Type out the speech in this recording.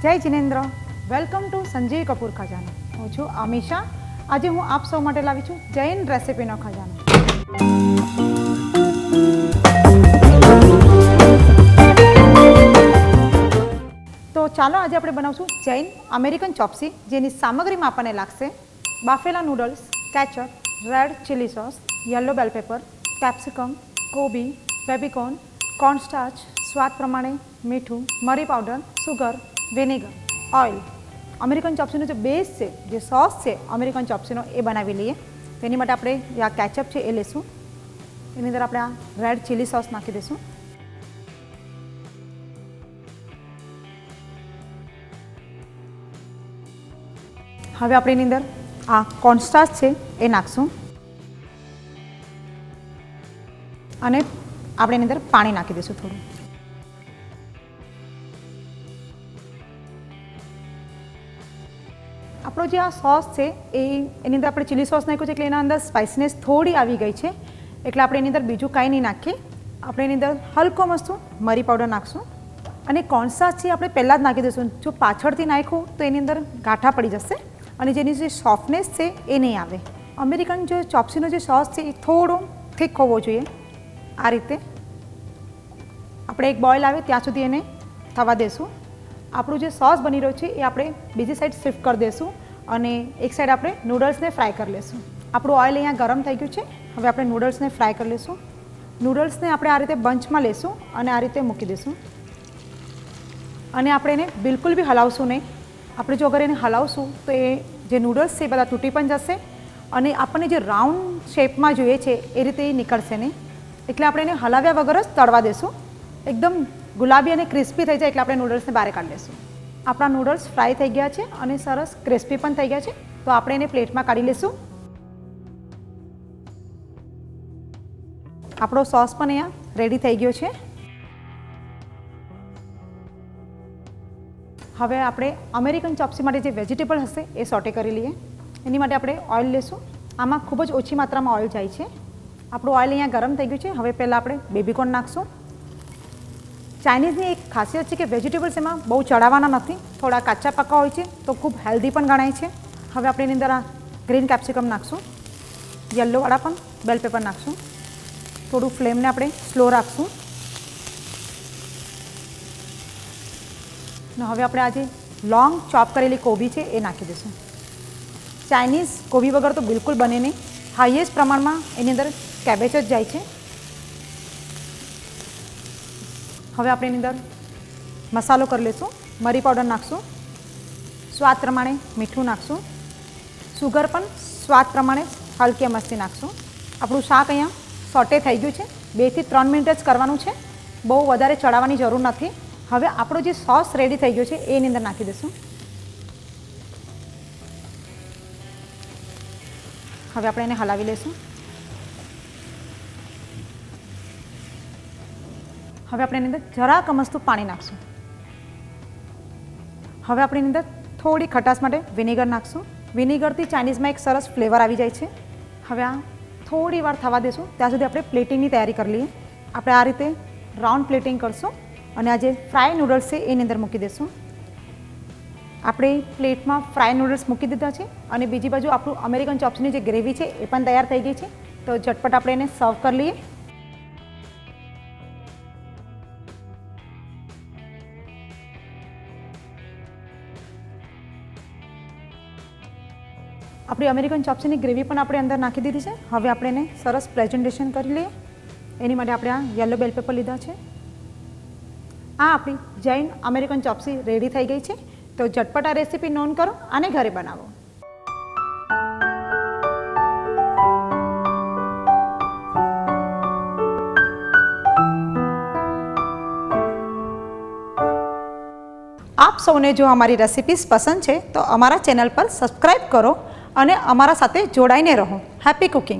જય Jinendra, welcome to Sanjeev Kapoor ખજાનો. હું છું અમીશા. આજે હું આપ સૌ માટે લાવી છું જૈન રેસિપીનો ખજાનો. તો ચાલો આજે આપણે બનાવશું જૈન અમેરિકન ચોપ્સી, જેની સામગ્રીમાં આપણને લાગશે બાફેલા noodles, ketchup, red chilli sauce, yellow bell pepper, capsicum, કોબી, બેબીકોર્ન, કોર્નસ્ટાર્ચ, સ્વાદ પ્રમાણે મીઠું, મરી powder, sugar, vinegar, oil. American ચોપ્સીનો જે બેઝ છે, જે સોસ છે અમેરિકન ચોપ્સીનો, એ બનાવી લઈએ. તેની માટે આપણે આ કેચઅપ છે એ લઈશું. એની અંદર આપણે આ રેડ ચીલી સોસ નાખી દઈશું. હવે આપણે એની અંદર આ કોર્નસ્ટાર્ચ છે એ નાખશું અને આપણે એની અંદર પાણી નાખી દઈશું થોડું. આપણો જે આ સોસ છે એની અંદર આપણે ચીલી સોસ નાખ્યું છે, એટલે એના અંદર સ્પાઇસીનેસ થોડી આવી ગઈ છે, એટલે આપણે એની અંદર બીજું કાંઈ નહીં નાખીએ. આપણે એની અંદર હલકો મસ્તું મરી પાવડર નાખશું અને કોર્નસ્ટાર્ચ છે આપણે પહેલાં જ નાખી દઈશું. જો પાછળથી નાખ્યું તો એની અંદર ગાંઠા પડી જશે અને જેની જે સોફ્ટનેસ છે એ નહીં આવે. અમેરિકન જે ચોપ્સીનો જે સોસ છે એ થોડો થીક હોવો જોઈએ. આ રીતે આપણે એક બોઇલ આવે ત્યાં સુધી એને થવા દેશું. આપણું જે સોસ બની રહ્યો છે એ આપણે બીજી સાઈડ શિફ્ટ કરી દઈશું અને એક સાઈડ આપણે નૂડલ્સને ફ્રાય કરી લઈશું. આપણું ઓઇલ અહીંયા ગરમ થઈ ગયું છે. હવે આપણે નૂડલ્સને ફ્રાય કરી લઈશું. નૂડલ્સને આપણે આ રીતે બંચમાં લઈશું અને આ રીતે મૂકી દઈશું અને આપણે એને બિલકુલ બી હલાવશું નહીં. આપણે જો અગર એને હલાવશું તો એ જે નૂડલ્સ છે એ બધા તૂટી પણ જશે અને આપણને જે રાઉન્ડ શેપમાં જોઈએ છે એ રીતે એ નીકળશે નહીં. એટલે આપણે એને હલાવ્યા વગર જ તળવા દઈશું. એકદમ ગુલાબી અને ક્રિસ્પી થઈ જાય એટલે આપણે નૂડલ્સને બહાર કાઢી લઈશું. આપણા નૂડલ્સ ફ્રાય થઈ ગયા છે અને સરસ ક્રિસ્પી પણ થઈ ગયા છે. તો આપણે એને પ્લેટમાં કાઢી લઈશું. આપણો સોસ પણ અહીંયા રેડી થઈ ગયો છે. હવે આપણે અમેરિકન ચોપ્સી માટે જે વેજીટેબલ હશે એ સોટે કરી લઈએ. એની માટે આપણે ઓઇલ લઈશું. આમાં ખૂબ જ ઓછી માત્રામાં ઓઇલ જાય છે. આપણું ઓઇલ અહીંયા ગરમ થઈ ગયું છે. હવે પહેલાં આપણે બેબીકોર્ન નાખશું. ચાઇનીઝની એક ખાસિયત છે કે વેજીટેબલ્સ એમાં બહુ ચડાવવાના નથી, થોડા કાચા પાકા હોય છે, તો ખૂબ હેલ્ધી પણ ગણાય છે. હવે આપણે એની અંદર આ ગ્રીન કેપ્સિકમ નાખશું. યલોવાળા પણ બેલ પેપર નાખશું. થોડું ફ્લેમને આપણે સ્લો રાખશું. અને હવે આપણે આ જે લોંગ ચોપ કરેલી કોબી છે એ નાખી દઈશું. ચાઇનીઝ કોબી વગર તો બિલકુલ બને નહીં. હાઈએસ્ટ પ્રમાણમાં એની અંદર કેબેજ જ જાય છે. હવે આપણે એની અંદર મસાલો કરી લઈશું. મરી પાવડર નાખશું, સ્વાદ પ્રમાણે મીઠું નાખશું, સુગર પણ સ્વાદ પ્રમાણે હલકી મસ્તી નાખશું. આપણું શાક અહીંયા સોટે થઈ ગયું છે. 2 થી 3 મિનિટ જ કરવાનું છે, બહુ વધારે ચડાવવાની જરૂર નથી. હવે આપણો જે સોસ રેડી થઈ ગયો છે એની અંદર નાખી દઈશું. હવે આપણે એને હલાવી લઈશું. હવે આપણે એની અંદર જરાક અમસ્તું પાણી નાખશું. હવે આપણે એની અંદર થોડી ખટાશ માટે વિનેગર નાખશું. વિનેગરથી ચાઇનીઝમાં એક સરસ ફ્લેવર આવી જાય છે. હવે આ થોડી વાર થવા દેશું, ત્યાં સુધી આપણે પ્લેટિંગની તૈયારી કરી લઈએ. આપણે આ રીતે રાઉન્ડ પ્લેટિંગ કરશું અને આ જે ફ્રાય નૂડલ્સ છે એની અંદર મૂકી દઈશું. આપણે પ્લેટમાં ફ્રાય નૂડલ્સ મૂકી દીધા છે અને બીજી બાજુ આપણું અમેરિકન ચોપ્સની જે ગ્રેવી છે એ પણ તૈયાર થઈ ગઈ છે. તો ઝટપટ આપણે એને સર્વ કરી લઈએ. આપણી અમેરિકન ચોપ્સીની ગ્રેવી પણ આપણે અંદર નાખી દીધી છે. હવે આપણે એને સરસ પ્રેઝન્ટેશન કરી લઈએ. એની માટે આપણે આ યલો બેલ પેપર લીધા છે. આ આપણી જૈન અમેરિકન ચોપ્સી રેડી થઈ ગઈ છે. તો ઝટપટ આ રેસીપી નોંધ કરો અને ઘરે બનાવો. આપ સૌને જો અમારી રેસિપીઝ પસંદ છે તો અમારા ચેનલ પર સબસ્ક્રાઈબ કરો અને અમારા સાથે જોડાઈને રહો. Happy cooking.